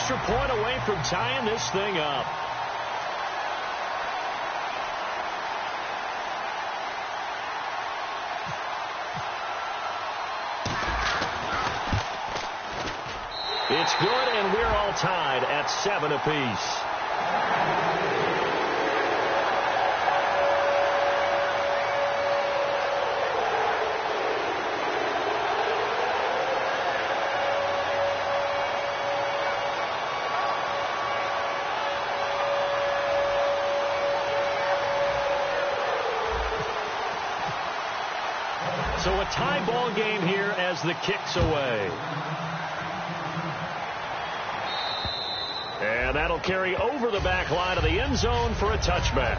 extra point away from tying this thing up. It's good, and we're all tied at 7 apiece. So a tie ball game here as the kick's away. And that'll carry over the back line of the end zone for a touchback.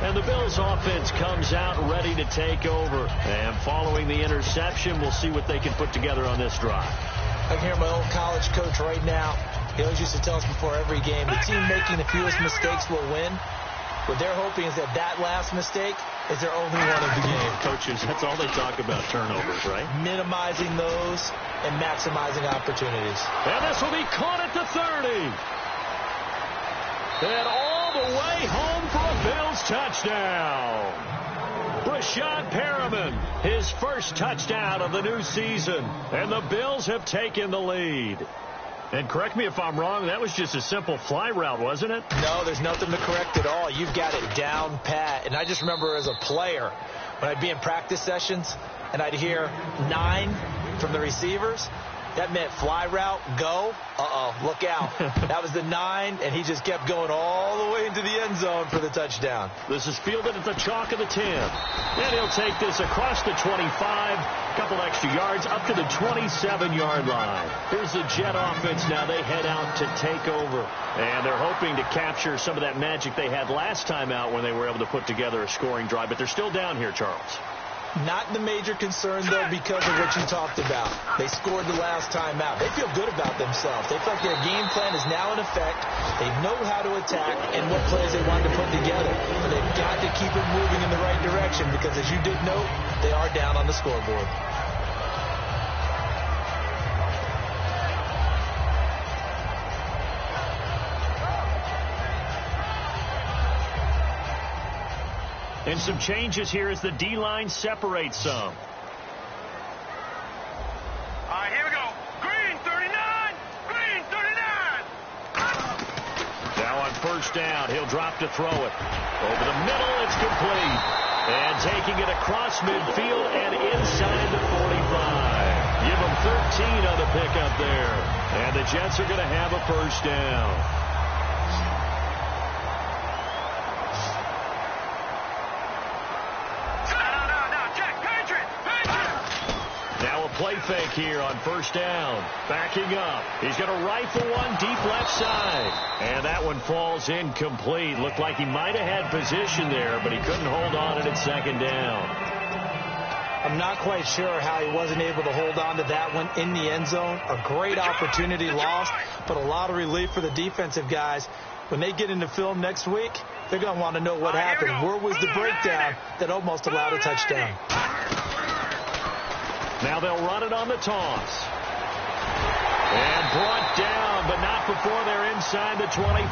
And the Bills offense comes out ready to take over. And following the interception, we'll see what they can put together on this drive. I can hear my old college coach right now. He always used to tell us before every game, the team making the fewest mistakes will win. What they're hoping is that last mistake is their only one of the game. Coaches, that's all they talk about, turnovers, right? Minimizing those and maximizing opportunities. And this will be caught at the 30. And all the way home for a Bills touchdown. Rashad Perriman, his first touchdown of the new season. And the Bills have taken the lead. And correct me if I'm wrong, that was just a simple fly route, wasn't it? No, there's nothing to correct at all. You've got it down pat. And I just remember as a player, when I'd be in practice sessions and I'd hear 9 from the receivers, that meant fly route, go, look out. That was the 9, and he just kept going all the way into the end zone for the touchdown. This is fielded at the chalk of the 10. And he'll take this across the 25, a couple extra yards, up to the 27-yard line. Here's the Jet offense now. They head out to take over. And they're hoping to capture some of that magic they had last time out when they were able to put together a scoring drive. But they're still down here, Charles. Not the major concern, though, because of what you talked about. They scored the last time out. They feel good about themselves. They feel like their game plan is now in effect. They know how to attack and what plays they want to put together. But they've got to keep it moving in the right direction because, as you did note, they are down on the scoreboard. And some changes here as the D-line separates some. All right, here we go. Green 39. Green 39. Now on first down, he'll drop to throw it. Over the middle, it's complete. And taking it across midfield and inside the 45. Give them 13 on the pickup there. And the Jets are going to have a first down. Play fake here on first down. Backing up. He's going to rifle one deep left side. And that one falls incomplete. Looked like he might have had position there, but he couldn't hold on at second down. I'm not quite sure how he wasn't able to hold on to that one in the end zone. A great opportunity lost, but a lot of relief for the defensive guys. When they get into film next week, they're going to want to know what happened. Where was the breakdown that almost allowed a touchdown? Now they'll run it on the toss. And brought down, but not before they're inside the 25.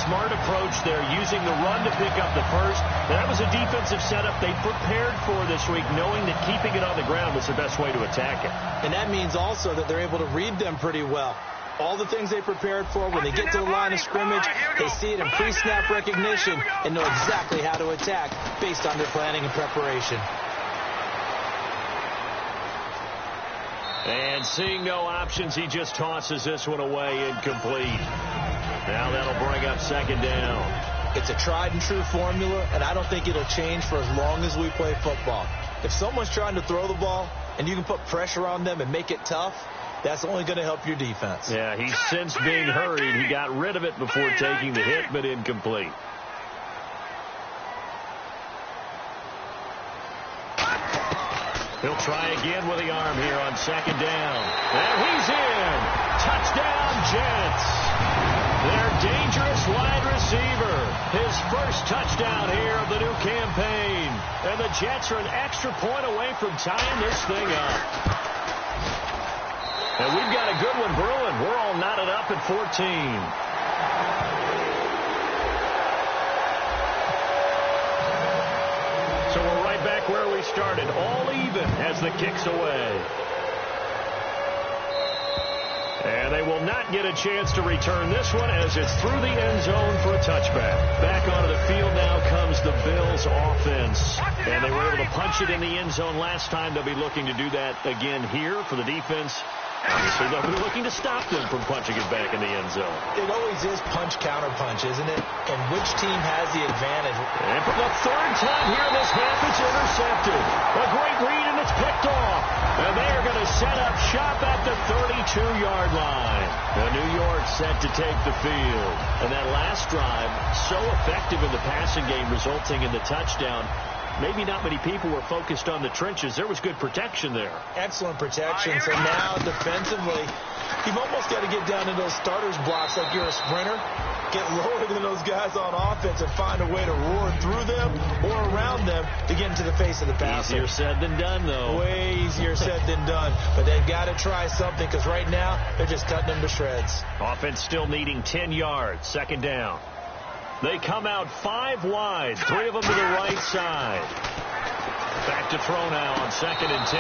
Smart approach there, using the run to pick up the first. That was a defensive setup they prepared for this week, knowing that keeping it on the ground was the best way to attack it. And that means also that they're able to read them pretty well. All the things they prepared for, when they get to the line of scrimmage, they see it in pre-snap recognition and know exactly how to attack based on their planning and preparation. And seeing no options, he just tosses this one away incomplete. Now that'll bring up second down. It's a tried and true formula, and I don't think it'll change for as long as we play football. If someone's trying to throw the ball and you can put pressure on them and make it tough, that's only going to help your defense. Yeah, he's since being hurried. He got rid of it before taking the hit, but incomplete. He'll try again with the arm here on second down. And he's in. Touchdown, Jets. Their dangerous wide receiver. His first touchdown here of the new campaign. And the Jets are an extra point away from tying this thing up. And we've got a good one brewing. We're all knotted up at 14. So we're right back where we started, all even as the kick's away. And they will not get a chance to return this one as it's through the end zone for a touchback. Back onto the field now comes the Bills offense. And they were able to punch it in the end zone last time. They'll be looking to do that again here for the defense. Obviously, they'll be looking to stop them from punching it back in the end zone. It always is punch-counter-punch, isn't it? And which team has the advantage? And for the third time here in this half, it's intercepted. A great read, and it's picked off. And they are going to set up shop at the 32-yard line. New York set to take the field. And that last drive, so effective in the passing game, resulting in the touchdown. Maybe not many people were focused on the trenches. There was good protection there. Excellent protection. So now defensively, you've almost got to get down to those starters blocks like you're a sprinter. Get lower than those guys on offense and find a way to roar through them or around them to get into the face of the passer. Easier said than done, though. Way easier said than done. But they've got to try something because right now they're just cutting them to shreds. Offense still needing 10 yards. Second down. They come out 5 wide, 3 of them to the right side. Back to throw now on 2nd and 10.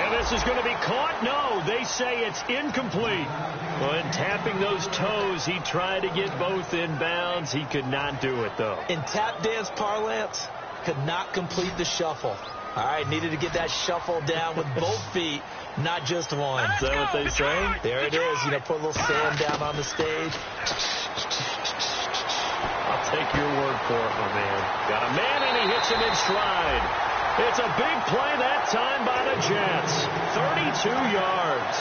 And this is going to be caught? No, they say it's incomplete. When tapping those toes, he tried to get both inbounds. He could not do it, though. In tap dance parlance, could not complete the shuffle. All right, needed to get that shuffle down with both feet, not just one. Is that what they say? There it is. You know, put a little sand down on the stage. I'll take your word for it, my man. Got a man, and he hits him in stride. It's a big play that time by the Jets. 32 yards.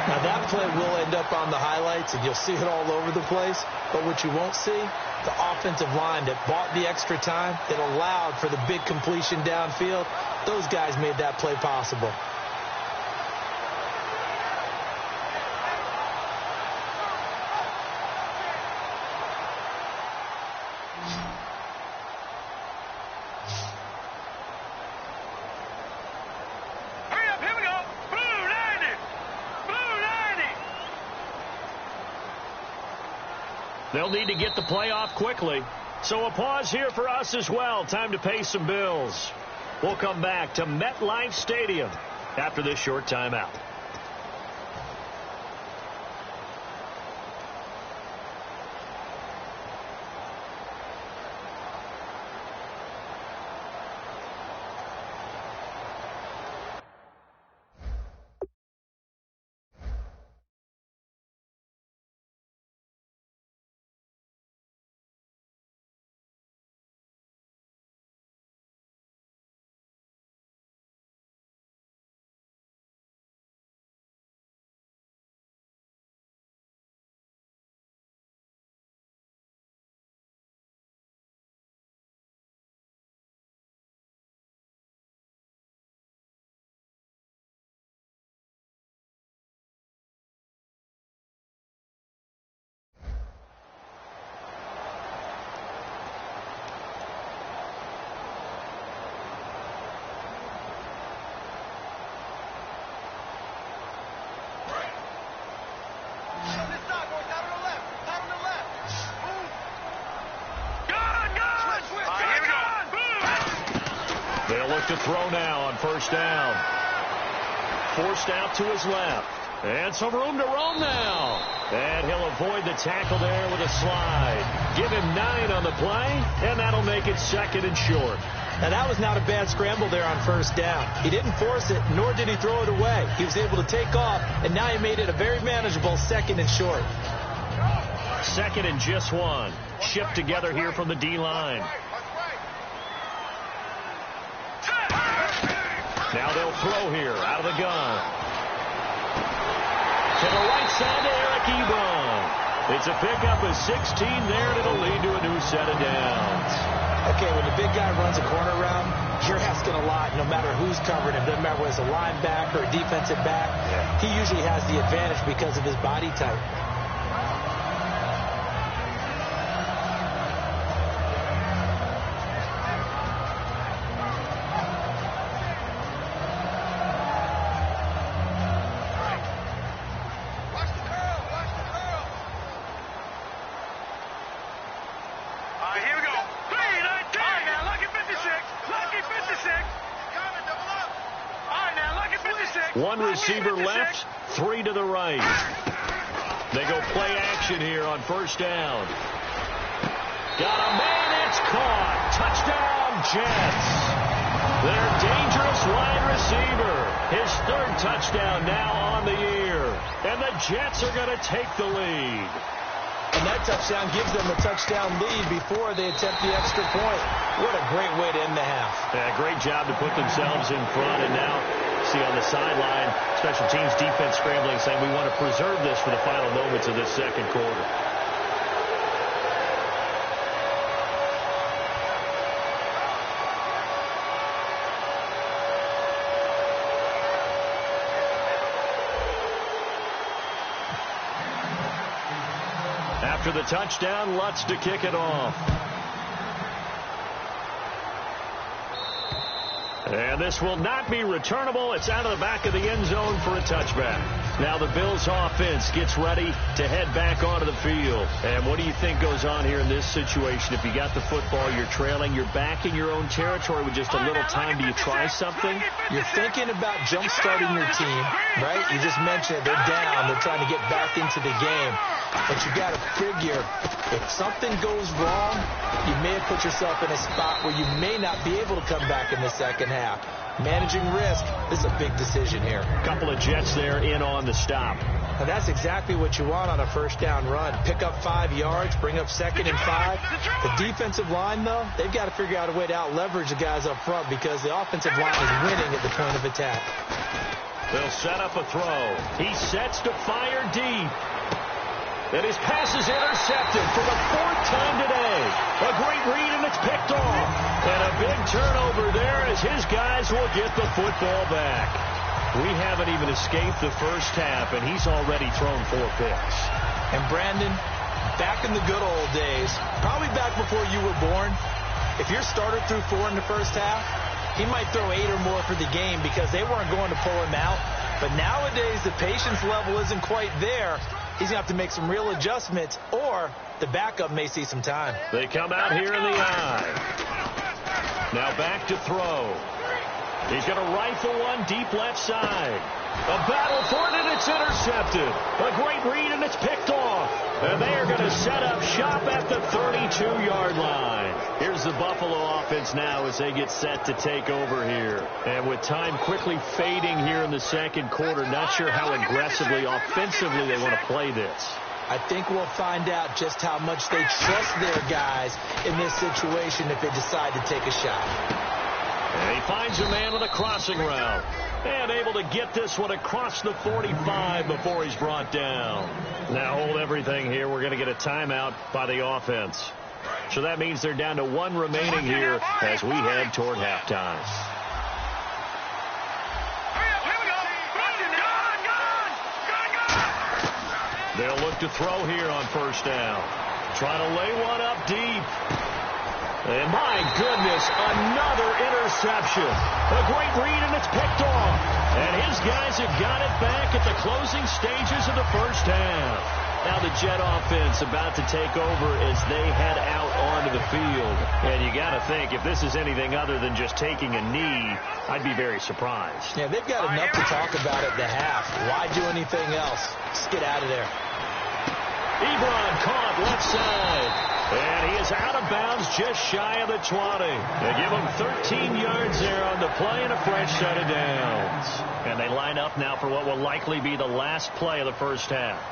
Now, that play will end up on the highlights, and you'll see it all over the place. But what you won't see, the offensive line that bought the extra time, that allowed for the big completion downfield, those guys made that play possible. They'll need to get the play off quickly. So a pause here for us as well. Time to pay some bills. We'll come back to MetLife Stadium after this short timeout. They'll look to throw now on first down. Forced out to his left. And some room to roam now. And he'll avoid the tackle there with a slide. Give him 9 on the play, and that'll make it 2nd and short. Now, that was not a bad scramble there on first down. He didn't force it, nor did he throw it away. He was able to take off, and now he made it a very manageable 2nd and short. 2nd and just 1. Shipped together here from the D-line. Now they'll throw here out of the gun. To the right side to Eric Ebron. It's a pickup of 16 there, and it'll lead to a new set of downs. Okay, when the big guy runs a corner route, you're asking a lot no matter who's covering him. Doesn't matter whether it's a linebacker or a defensive back. Yeah. He usually has the advantage because of his body type. One receiver left, 3 to the right. They go play action here on first down. Got a man, it's caught. Touchdown, Jets. Their dangerous wide receiver. His 3rd touchdown now on the year. And the Jets are going to take the lead. And that touchdown gives them a touchdown lead before they attempt the extra point. What a great way to end the half. Yeah, great job to put themselves in front. And now, see on the sideline, special teams defense scrambling, saying we want to preserve this for the final moments of this second quarter. After the touchdown, Lutz to kick it off. And this will not be returnable. It's out of the back of the end zone for a touchback. Now the Bills offense gets ready to head back onto the field. And what do you think goes on here in this situation? If you got the football, you're trailing, you're back in your own territory with just a little time. Do you try something? You're thinking about jump-starting your team, right? You just mentioned it. They're down. They're trying to get back into the game. But you got to figure, if something goes wrong, you may have put yourself in a spot where you may not be able to come back in the second half. Managing risk, this is a big decision here. A couple of Jets there in on the stop. Now that's exactly what you want on a first down run. Pick up 5 yards, bring up 2nd and 5. The defensive line, though, they've got to figure out a way to out-leverage the guys up front because the offensive line is winning at the point of attack. They'll set up a throw. He sets to fire deep. And his pass is intercepted for the 4th time today. A great read, and it's picked off. And a big turnover there as his guys will get the football back. We haven't even escaped the first half, and he's already thrown 4 picks. And Brandon, back in the good old days, probably back before you were born, if your starter threw 4 in the first half, he might throw 8 or more for the game because they weren't going to pull him out. But nowadays, the patience level isn't quite there. He's going to have to make some real adjustments, or the backup may see some time. They come out here in the eye. Now back to throw. He's going to rifle one deep left side. A battle for it, and it's intercepted. A great read, and it's picked off. And they are going to set up shop at the 32-yard line. Here's the Buffalo offense now as they get set to take over here. And with time quickly fading here in the second quarter, not sure how aggressively, offensively they want to play this. I think we'll find out just how much they trust their guys in this situation if they decide to take a shot. And he finds a man with a crossing route. And able to get this one across the 45 before he's brought down. Now hold everything here. We're going to get a timeout by the offense. So that means they're down to 1 remaining here as we head toward halftime. They'll look to throw here on first down. Trying to lay one up deep. And my goodness, another interception. A great read, and it's picked off. And his guys have got it back at the closing stages of the first half. Now the Jet offense about to take over as they head out onto the field. And you got to think, if this is anything other than just taking a knee, I'd be very surprised. Yeah, they've got enough to talk about at the half. Why do anything else? Just get out of there. Ebron caught left side. And he is out of bounds just shy of the 20. They give him 13 yards there on the play and a fresh set of downs. And they line up now for what will likely be the last play of the first half.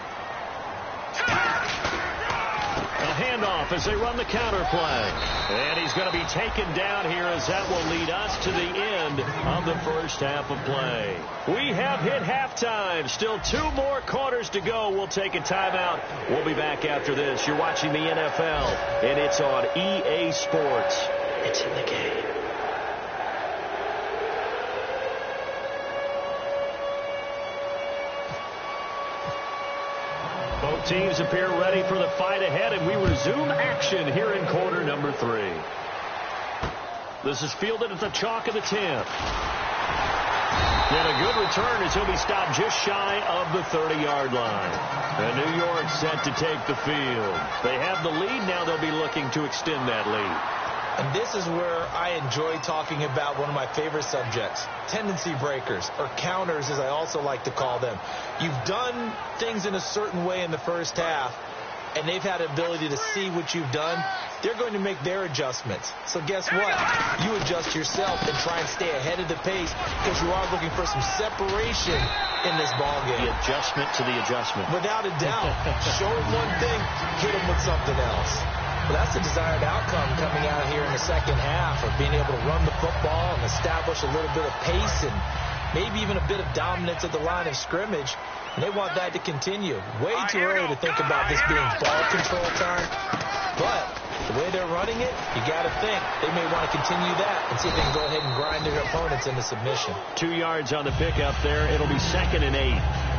A handoff as they run the counter play. And he's going to be taken down here as that will lead us to the end of the first half of play. We have hit halftime. Still 2 more quarters to go. We'll take a timeout. We'll be back after this. You're watching the NFL, and it's on EA Sports. It's in the game. Both teams appear ready for the fight ahead, and we resume action here in quarter number 3. This is fielded at the chalk of the 10. And a good return as he'll be stopped just shy of the 30-yard line. And New York set to take the field. They have the lead. Now they'll be looking to extend that lead. And this is where I enjoy talking about one of my favorite subjects, tendency breakers, or counters as I also like to call them. You've done things in a certain way in the first half, and they've had the ability to see what you've done. They're going to make their adjustments. So guess what? You adjust yourself and try and stay ahead of the pace because you are looking for some separation in this ballgame. The adjustment to the adjustment. Without a doubt. Show them one thing, hit them with something else. But that's the desired outcome coming out here in the second half of being able to run the football and establish a little bit of pace and maybe even a bit of dominance at the line of scrimmage. And they want that to continue. Way too early to think about this being ball control time. But the way they're running it, you got to think they may want to continue that and see if they can go ahead and grind their opponents into submission. 2 yards on the pickup there. It'll be 2nd and 8.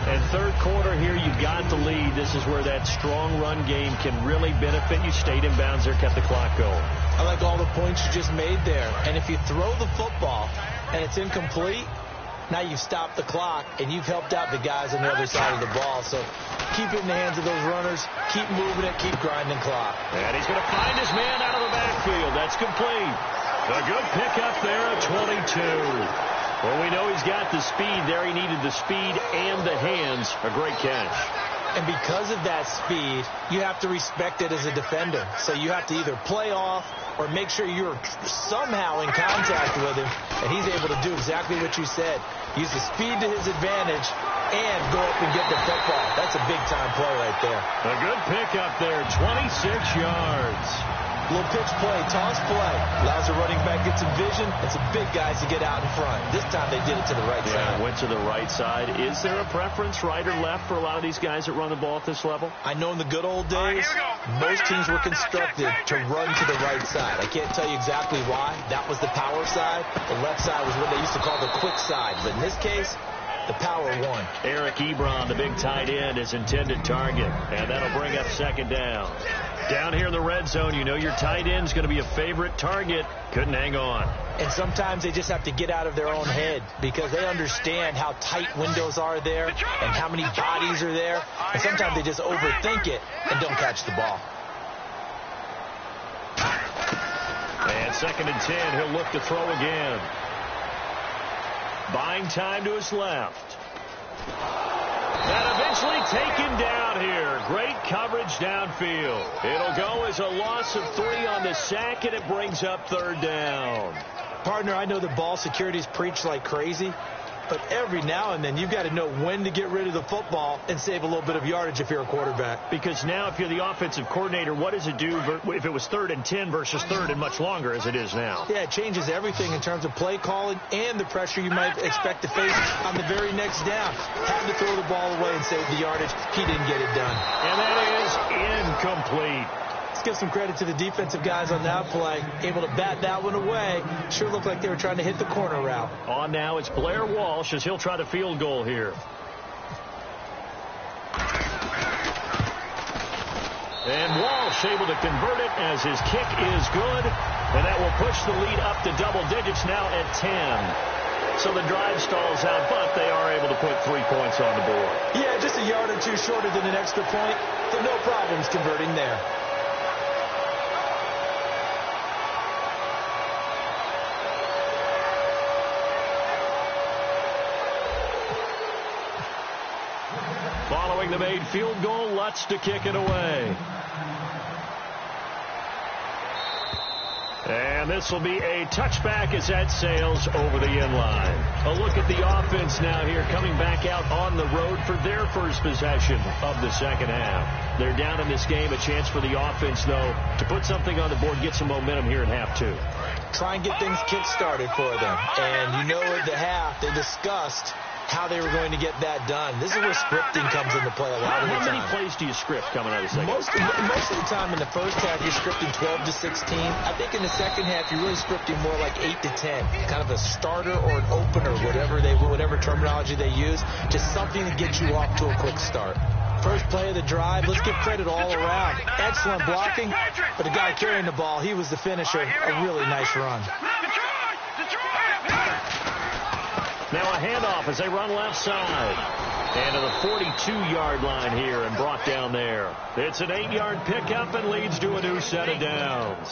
And third quarter here, you got the lead. This is where that strong run game can really benefit you. Stayed in bounds there, kept the clock going. I like all the points you just made there. And if you throw the football and it's incomplete, now you've stopped the clock and you've helped out the guys on the other side of the ball. So keep it in the hands of those runners. Keep moving it. Keep grinding clock. And he's going to find his man out of the backfield. That's complete. A good pickup there at 22. Well, we know he's got the speed there. He needed the speed and the hands. A great catch. And because of that speed, you have to respect it as a defender. So you have to either play off or make sure you're somehow in contact with him, and he's able to do exactly what you said. Use the speed to his advantage and go up and get the football. That's a big-time play right there. A good pickup there, 26 yards. Little pitch play, toss play. Allows the running back to get some vision and some big guys to get out in front. This time they did it to the right side. Went to the right side. Is there a preference, right or left, for a lot of these guys that run the ball at this level? I know in the good old days, most teams were constructed to run to the right side. I can't tell you exactly why. That was the power side. The left side was what they used to call the quick side. But in this case, the power won. Eric Ebron, the big tight end, is intended target. And that'll bring up 2nd down. Down here in the red zone, you know your tight end's going to be a favorite target. Couldn't hang on. And sometimes they just have to get out of their own head because they understand how tight windows are there and how many bodies are there. And sometimes they just overthink it and don't catch the ball. And 2nd and 10, he'll look to throw again. Buying time to his left. And eventually taken down here. Great coverage downfield. It'll go as a loss of 3 on the sack, and it brings up 3rd down. Partner, I know the ball security's preached like crazy, but every now and then you've got to know when to get rid of the football and save a little bit of yardage if you're a quarterback. Because now if you're the offensive coordinator, what does it do if it was 3rd and 10 versus 3rd and much longer as it is now? Yeah, it changes everything in terms of play calling and the pressure you might expect to face on the very next down. Had to throw the ball away and save the yardage. He didn't get it done. And that is incomplete. Let's give some credit to the defensive guys on that play. Able to bat that one away. Sure looked like they were trying to hit the corner route. On now, it's Blair Walsh as he'll try the field goal here. And Walsh able to convert it as his kick is good. And that will push the lead up to double digits now at 10. So the drive stalls out, but they are able to put 3 points on the board. Yeah, just a yard or two shorter than an extra point. So no problems converting there. Following the made field goal, Lutz to kick it away. And this will be a touchback as that sails over the end line. A look at the offense now here coming back out on the road for their first possession of the second half. They're down in this game. A chance for the offense, though, to put something on the board, get some momentum here in half 2. Try and get things kick-started for them. And you know at the half, they discussed how they were going to get that done. This is where scripting comes into play a lot of the time. How many plays do you script coming out of the second? Most of the time in the first half, you're scripting 12 to 16. I think in the second half, you're really scripting more like 8 to 10. Kind of a starter or an opener, whatever terminology they use. Just something to get you off to a quick start. First play of the drive, let's give credit all around. Excellent blocking, but the guy carrying the ball, he was the finisher. A really nice run. Now a handoff as they run left side. And to the 42-yard line here and brought down there. It's an 8-yard pickup and leads to a new set of downs.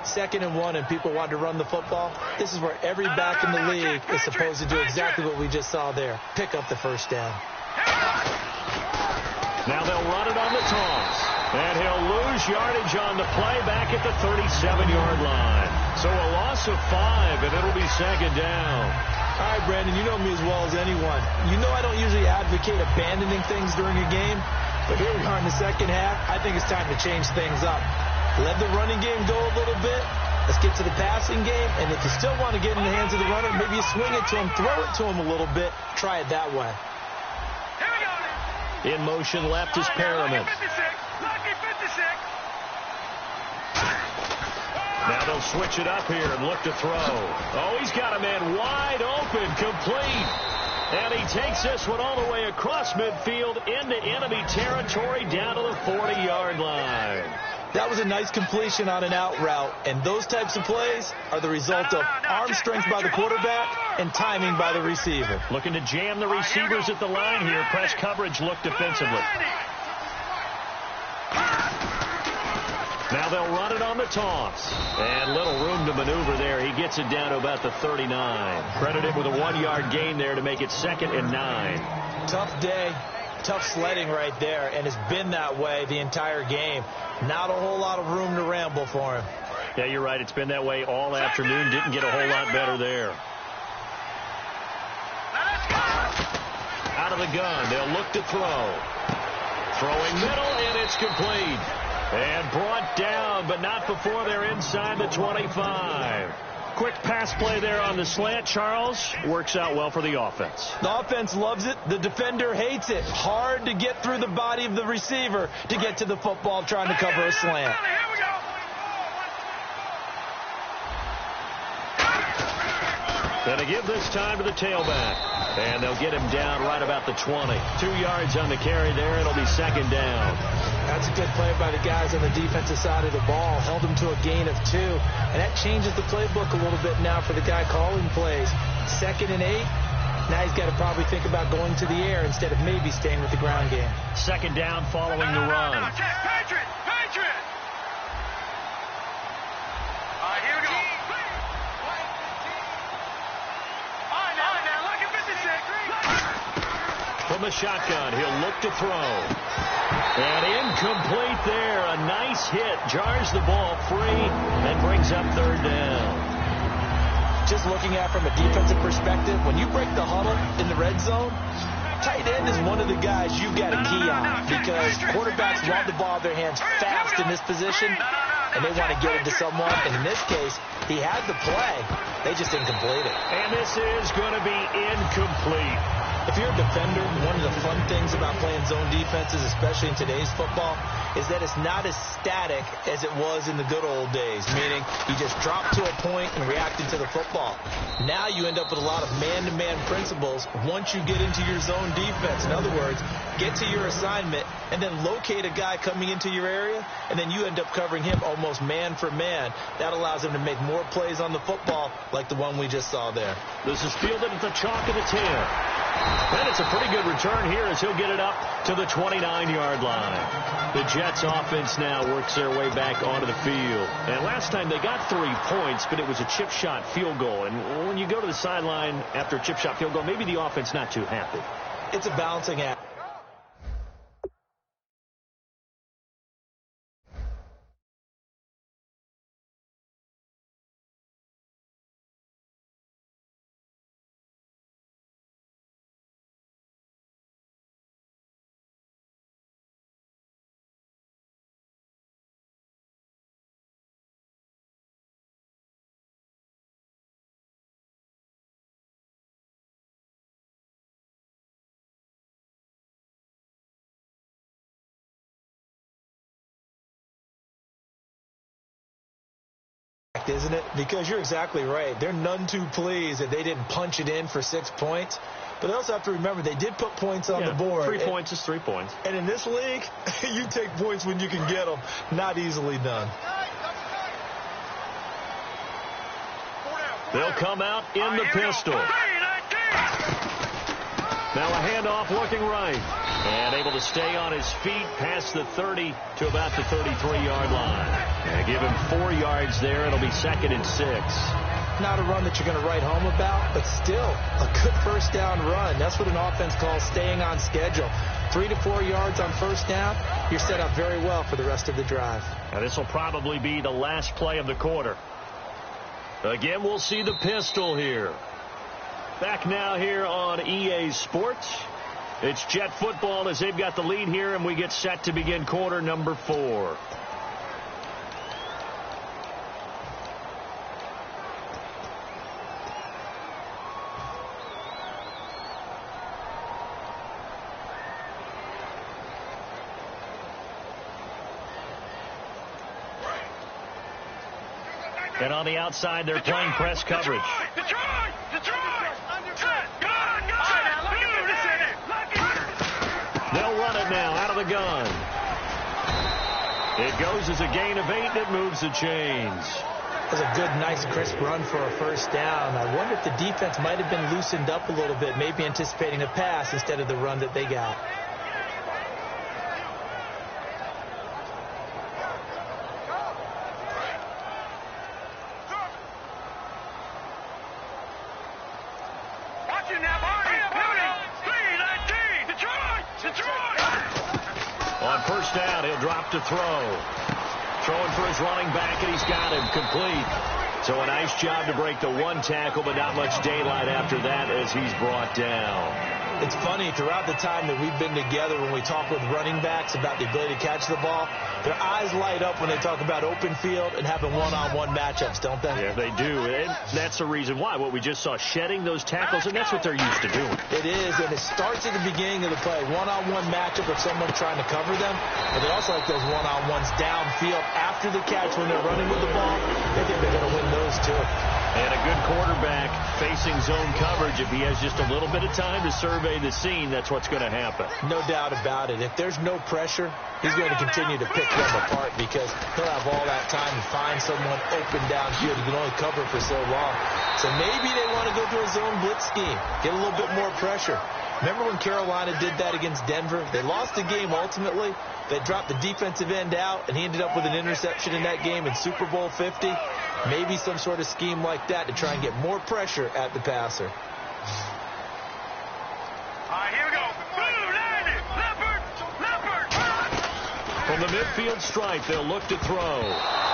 2nd and 1 and people want to run the football, this is where every back in the league is supposed to do exactly what we just saw there. Pick up the first down. Now they'll run it on the toss. And he'll lose yardage on the play back at the 37-yard line. So a loss of 5, and it'll be 2nd down. All right, Brandon, you know me as well as anyone. You know I don't usually advocate abandoning things during a game, but here we are in the second half. I think it's time to change things up. Let the running game go a little bit. Let's get to the passing game, and if you still want to get in the hands of the runner, maybe you swing it to him, throw it to him a little bit. Try it that way. In motion left is Perriman. Now they'll switch it up here and look to throw. Oh, he's got a man wide open, complete. And he takes this one all the way across midfield into enemy territory down to the 40-yard line. That was a nice completion on an out route, and those types of plays are the result of arm strength by the quarterback and timing by the receiver. Looking to jam the receivers at the line here. Press coverage look defensively. Now they'll run it on the toss. And little room to maneuver there. He gets it down to about the 39. Credited with a 1-yard gain there to make it 2nd and 9. Tough day. Tough sledding right there, and it's been that way the entire game. Not a whole lot of room to ramble for him. Yeah, you're right. It's been that way all afternoon. Didn't get a whole lot better there. Out of the gun. They'll look to throw. Throwing middle, and it's complete. And brought down, but not before they're inside the 25. Quick pass play there on the slant, Charles. Works out well for the offense. The offense loves it. The defender hates it. Hard to get through the body of the receiver to get to the football trying to cover a slant. Going to give this time to the tailback. And they'll get him down right about the 20. 2 yards on the carry there. It'll be 2nd down. That's a good play by the guys on the defensive side of the ball. Held him to a gain of 2. And that changes the playbook a little bit now for the guy calling plays. 2nd and 8. Now he's got to probably think about going to the air instead of maybe staying with the ground game. 2nd down following the run. Patriot! All right, here we go. From the shotgun, he'll look to throw. And incomplete there. A nice hit. Jars the ball free and brings up 3rd down. Just looking at it from a defensive perspective, when you break the huddle in the red zone, tight end is one of the guys you've got to key on because quarterbacks want the ball in their hands fast in this position, and they want to get it to someone. And in this case, he had the play. They just didn't complete it. And this is going to be incomplete. If you're a defender, one of the fun things about playing zone defenses, especially in today's football, is that it's not as static as it was in the good old days, meaning you just drop to a point and reacted to the football. Now you end up with a lot of man-to-man principles once you get into your zone defense. In other words, get to your assignment and then locate a guy coming into your area, and then you end up covering him almost man for man. That allows him to make more plays on the football like the one we just saw there. This is fielded at the chalk of the 10. And it's a pretty good return here as he'll get it up to the 29-yard line. The Jets offense now works their way back onto the field. And last time they got 3 points, but it was a chip shot field goal. And when you go to the sideline after a chip shot field goal, maybe the offense not too happy. It's a balancing act. Isn't it? Because you're exactly right. They're none too pleased that they didn't punch it in for 6 points. But they also have to remember they did put points on the board. 3 points is 3 points. And in this league, you take points when you can get them. Not easily done. They'll come out in the pistol. Now a handoff looking right. And able to stay on his feet past the 30 to about the 33-yard line. And give him 4 yards there. It'll be 2nd and 6. Not a run that you're going to write home about, but still a good first down run. That's what an offense calls staying on schedule. 3 to 4 yards on first down, you're set up very well for the rest of the drive. Now this will probably be the last play of the quarter. Again, we'll see the pistol here. Back now here on EA Sports. It's Jet football as they've got the lead here, and we get set to begin quarter number 4. And on the outside, they're playing press coverage. Detroit! They'll run it now out of the gun. It goes as a gain of 8, and it moves the chains. That's a good, nice, crisp run for a first down. I wonder if the defense might have been loosened up a little bit, maybe anticipating a pass instead of the run that they got. To throw. Throwing for his running back, and he's got him complete. So a nice job to break the 1 tackle, but not much daylight after that as he's brought down. It's funny, throughout the time that we've been together, when we talk with running backs about the ability to catch the ball, their eyes light up when they talk about open field and having one-on-one matchups, don't they? Yeah, they do. And that's the reason why. What we just saw, shedding those tackles, and that's what they're used to doing. It is, and it starts at the beginning of the play. One-on-one matchup with someone trying to cover them, but they also like those one-on-ones downfield after the catch when they're running with the ball. They think they're going to win those too. And a good quarterback facing zone coverage, if he has just a little bit of time to survey the scene, that's what's going to happen. No doubt about it. If there's no pressure, he's going to continue to pick them apart because he'll have all that time to find someone open downfield. He can only cover for so long. So maybe they want to go to a zone blitz scheme, get a little bit more pressure. Remember when Carolina did that against Denver? They lost the game ultimately. They dropped the defensive end out, and he ended up with an interception in that game in Super Bowl 50. Maybe some sort of scheme like that to try and get more pressure at the passer. All right, here we go. Leopard. From the midfield stripe, they'll look to throw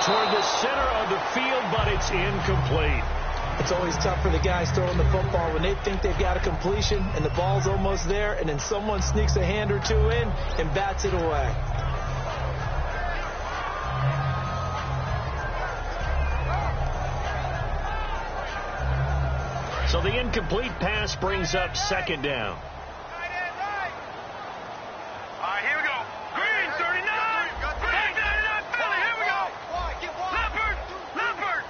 toward the center of the field, but it's incomplete. It's always tough for the guys throwing the football when they think they've got a completion and the ball's almost there, and then someone sneaks a hand or two in and bats it away. So the incomplete pass brings up 2nd down. All right, here we go. Green, 39. Green, 39, Philly, here we go. Leopard.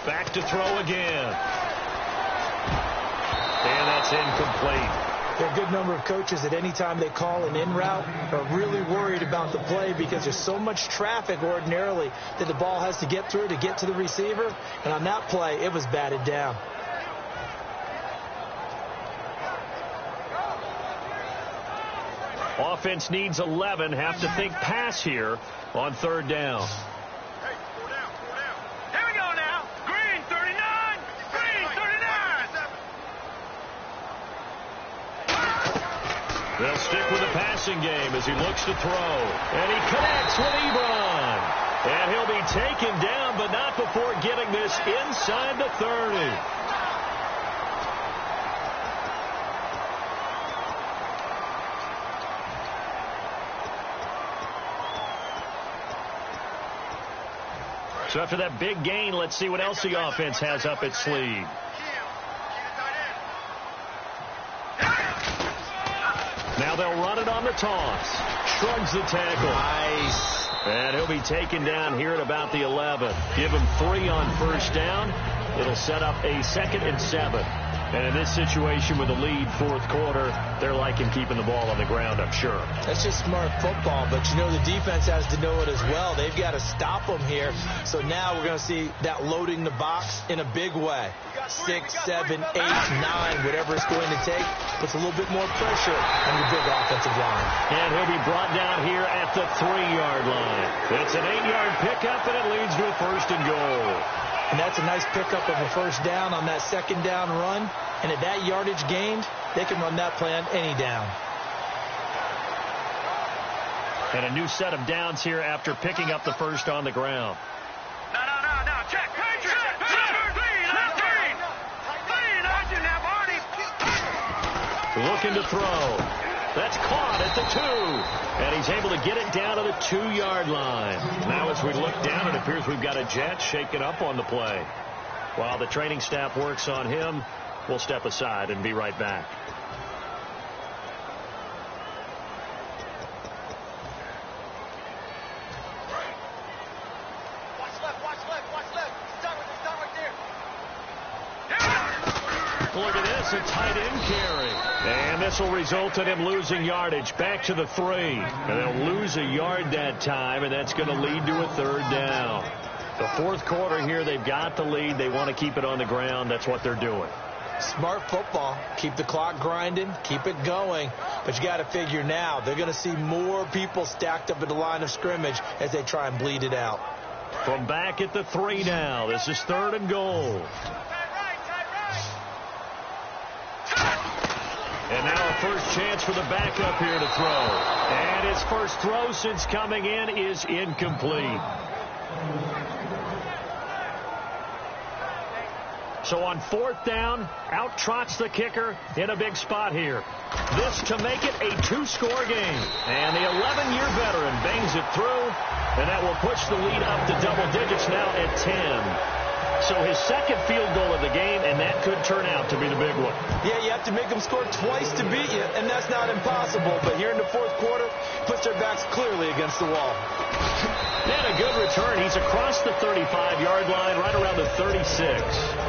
Back to throw again. And that's incomplete. There are a good number of coaches at any time they call an in route are really worried about the play because there's so much traffic ordinarily that the ball has to get through to get to the receiver. And on that play, it was batted down. Offense needs 11. Have to think pass here on 3rd down. Hey, 4 down. Here we go now. Green, 39. Green, 39. They'll stick with the passing game as he looks to throw. And he connects with Ebron. And he'll be taken down, but not before getting this inside the 30. So after that big gain, let's see what else the offense has up its sleeve. Now they'll run it on the toss. Shrugs the tackle. Nice. And he'll be taken down here at about the 11. Give him 3 on first down. It'll set up a 2nd and 7. And in this situation with the lead, fourth quarter, they're liking keeping the ball on the ground, I'm sure. That's just smart football, but you know the defense has to know it as well. They've got to stop them here. So now we're going to see that loading the box in a big way. 6, 7, 8, 9, whatever it's going to take, puts a little bit more pressure on your big offensive line. And he'll be brought down here at the 3-yard line. It's an 8-yard pickup, and it leads to a first and goal. And that's a nice pickup of a first down on that second down run. And at that yardage gained, they can run that play on any down. And a new set of downs here after picking up the first on the ground. No. Check. Looking to throw. That's caught at the 2. And he's able to get it down to the 2-yard line. Now as we look down, it appears we've got a jet shaken up on the play. While the training staff works on him, we'll step aside and be right back. Watch left. Stop right there. Look at this, a tight end carry. And this will result in him losing yardage back to the 3. And they'll lose a yard that time, and that's going to lead to a third down. The fourth quarter here, they've got the lead. They want to keep it on the ground. That's what they're doing. Smart football. Keep the clock grinding. Keep it going. But you got to figure now, they're going to see more people stacked up at the line of scrimmage as they try and bleed it out. From back at the 3 now. This is third and goal. And now a first chance for the backup here to throw. And his first throw since coming in is incomplete. So on fourth down, out trots the kicker in a big spot here. This to make it a 2-score game. And the 11-year veteran bangs it through, and that will push the lead up to double digits now at 10. So his second field goal of the game, and that could turn out to be the big one. Yeah, you have to make them score twice to beat you, and that's not impossible. But here in the fourth quarter, puts their backs clearly against the wall. And a good return. He's across the 35-yard line, right around the 36.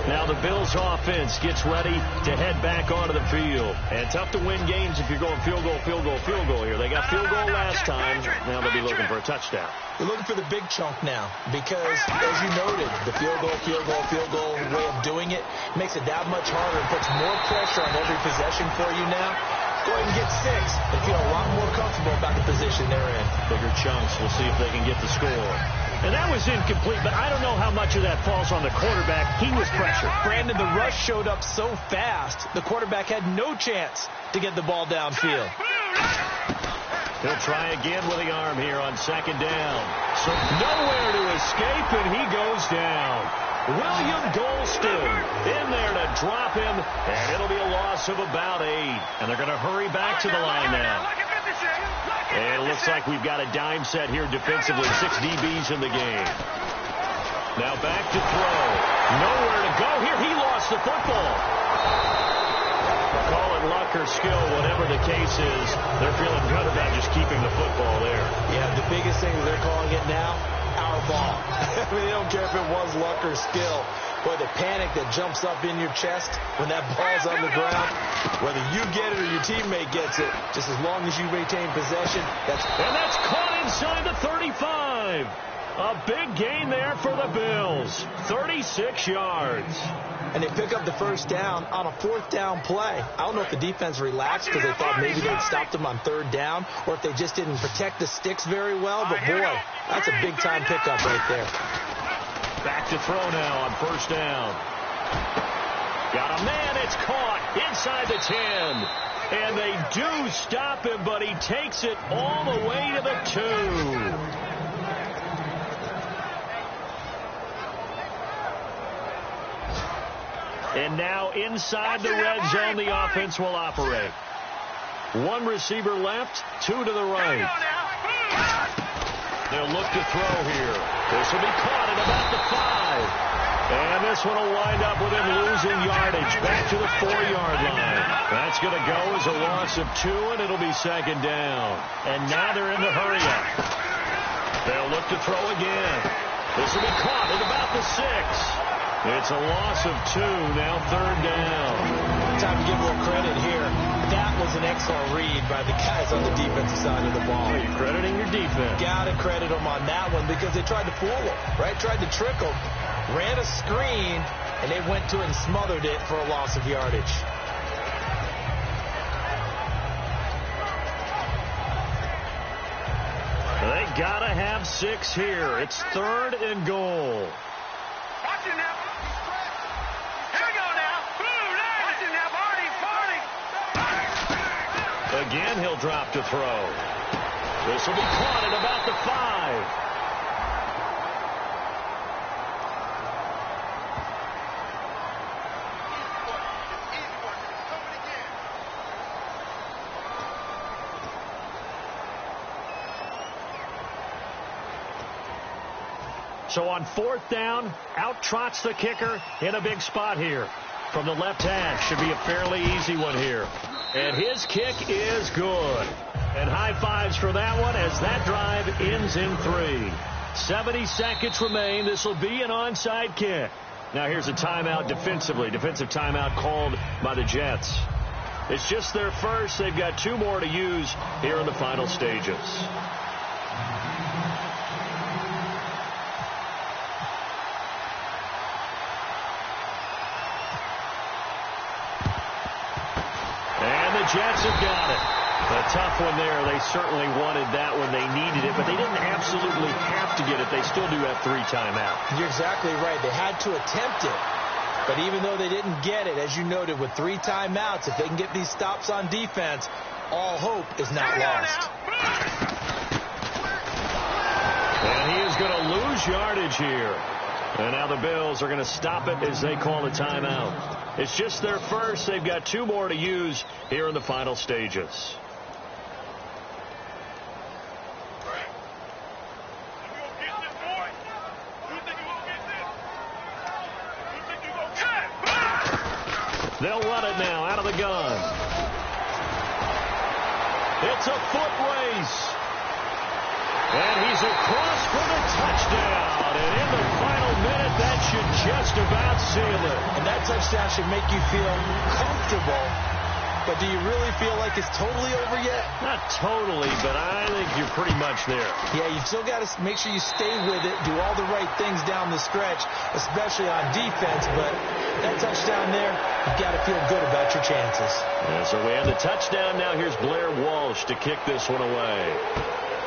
Now the Bills offense gets ready to head back onto the field. And tough to win games if you're going field goal here. They got field goal last time. Now they'll be looking for a touchdown. They're looking for the big chunk now because, as you noted, the field goal way of doing it makes it that much harder and puts more pressure on every possession for you now. Go ahead and get 6 and feel a lot more comfortable about the position they're in. Bigger chunks. We'll see if they can get the score. And that was incomplete, but I don't know how much of that falls on the quarterback. He was pressured. Brandon, the rush showed up so fast, the quarterback had no chance to get the ball downfield. He'll try again with the arm here on second down. So nowhere to escape, and he goes down. William Golston in there to drop him, and it'll be a loss of about 8. And they're going to hurry back to the line now. And it looks like we've got a dime set here defensively. 6 DBs in the game. Now back to throw. Nowhere to go here. He lost the football. Call it luck or skill, whatever the case is. They're feeling good about just keeping the football there. Yeah, the biggest thing that they're calling it now, our ball. I mean, they don't care if it was luck or skill. Boy, the panic that jumps up in your chest when that ball's on the ground, whether you get it or your teammate gets it, just as long as you retain possession, that's caught inside the 35. A big gain there for the Bills. 36 yards. And they pick up the first down on a fourth down play. I don't know if the defense relaxed because they thought maybe they'd stopped them on third down or if they just didn't protect the sticks very well. But, boy, that's a big-time pickup right there. Back to throw now on first down. Got a man. It's caught inside the 10. And they do stop him, but he takes it all the way to the 2. And now inside the red zone, the offense will operate. 1 receiver left, 2 to the right. They'll look to throw here. This will be caught at about the 5. And this one will wind up with him losing yardage back to the 4-yard line. That's going to go as a loss of 2, and it'll be second down. And now they're in the hurry-up. They'll look to throw again. This will be caught at about the 6. It's a loss of 2, now third down. Time to give a little credit here. That was an excellent read by the guys on the defensive side of the ball. Oh, you're crediting your defense. Got to credit them on that one because they tried to fool them, right? Tried to trick them, ran a screen, and they went to it and smothered it for a loss of yardage. They got to have 6 here. It's 3rd and goal. Watch it now. Here we go now. Watch it now, Barney. Again, he'll drop to throw. This will be caught at about the 5. So on 4th down, out trots the kicker in a big spot here. From the left hash, should be a fairly easy one here. And his kick is good. And high fives for that one as that drive ends in 3. 70 seconds remain. This will be an onside kick. Now here's a timeout defensively. Defensive timeout called by the Jets. It's just their first. They've got 2 more to use here in the final stages. Jets have got it. A tough one there. They certainly wanted that when they needed it, but they didn't absolutely have to get it. They still do have 3 timeouts. You're exactly right. They had to attempt it. But even though they didn't get it, as you noted, with 3 timeouts, if they can get these stops on defense, all hope is not lost. And he is going to lose yardage here. And now the Bills are going to stop it as they call a timeout. It's just their first. They've got 2 more to use here in the final stages. They'll run it now out of the gun. It's a foot race. And he's across for the touchdown. And in the final minute, that should just about seal it. And that touchdown should make you feel comfortable. But do you really feel like it's totally over yet? Not totally, but I think you're pretty much there. Yeah, you've still got to make sure you stay with it, do all the right things down the stretch, especially on defense. But that touchdown there, you've got to feel good about your chances. Yeah, so we have the touchdown. Now here's Blair Walsh to kick this one away.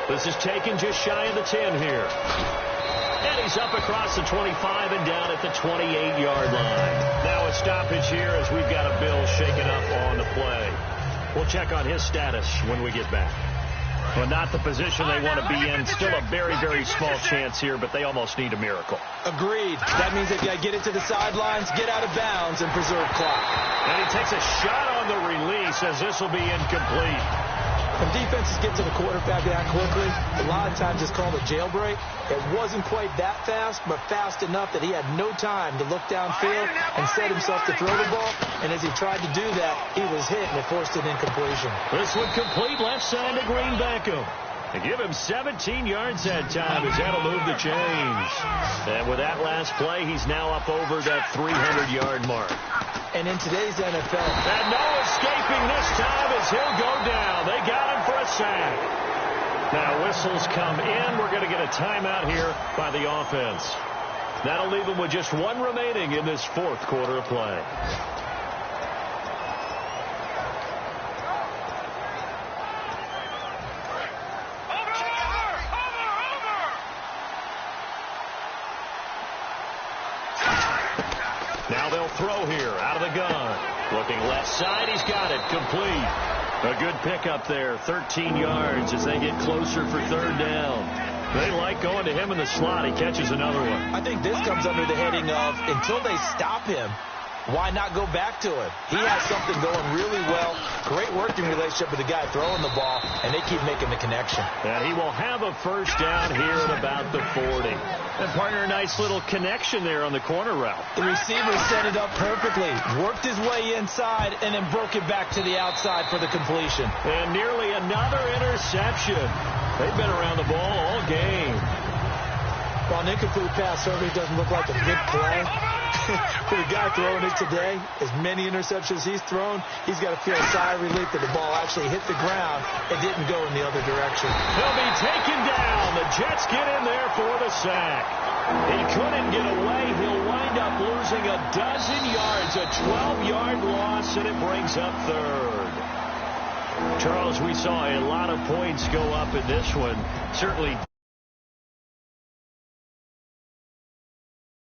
This is taken just shy of the 10 here. And he's up across the 25 and down at the 28-yard line. Now a stoppage here as we've got a Bill shaken up on the play. We'll check on his status when we get back. Well, not the position they want to be in. Still a very, very small chance here, but they almost need a miracle. Agreed. That means they've got to get it to the sidelines, get out of bounds, and preserve clock. And he takes a shot on the release as this will be incomplete. When defenses get to the quarterback that quickly, a lot of times it's called a jailbreak. It wasn't quite that fast, but fast enough that he had no time to look downfield and set himself to throw the ball. And as he tried to do that, he was hit and it forced an incompletion. This one complete left side to Green Beckham. And give him 17 yards that time as that'll move the chains. And with that last play, he's now up over that 300-yard mark. And in today's NFL, and no escaping this time as he'll go down. They got him for a sack. Now whistles come in. We're going to get a timeout here by the offense. That'll leave them with just 1 remaining in this 4th quarter of play. Now they'll throw here out of the gun. Looking left side. He's got it. Complete. A good pickup there. 13 yards as they get closer for 3rd down. They like going to him in the slot. He catches another one. I think this comes under the heading of until they stop him, why not go back to him? He has something going really well. Great working relationship with the guy throwing the ball, and they keep making the connection. And he will have a 1st down here at about the 40. And partner, a nice little connection there on the corner route. The receiver set it up perfectly, worked his way inside, and then broke it back to the outside for the completion. And nearly another interception. They've been around the ball all game. While an incomplete pass certainly doesn't look like a good play, For the guy throwing it today, as many interceptions he's thrown, he's got to feel a sigh of relief that the ball actually hit the ground and didn't go in the other direction. He'll be taken down. The Jets get in there for the sack. He couldn't get away. He'll wind up losing a dozen yards, a 12-yard loss, and it brings up third. Charles, we saw a lot of points go up in this one. Certainly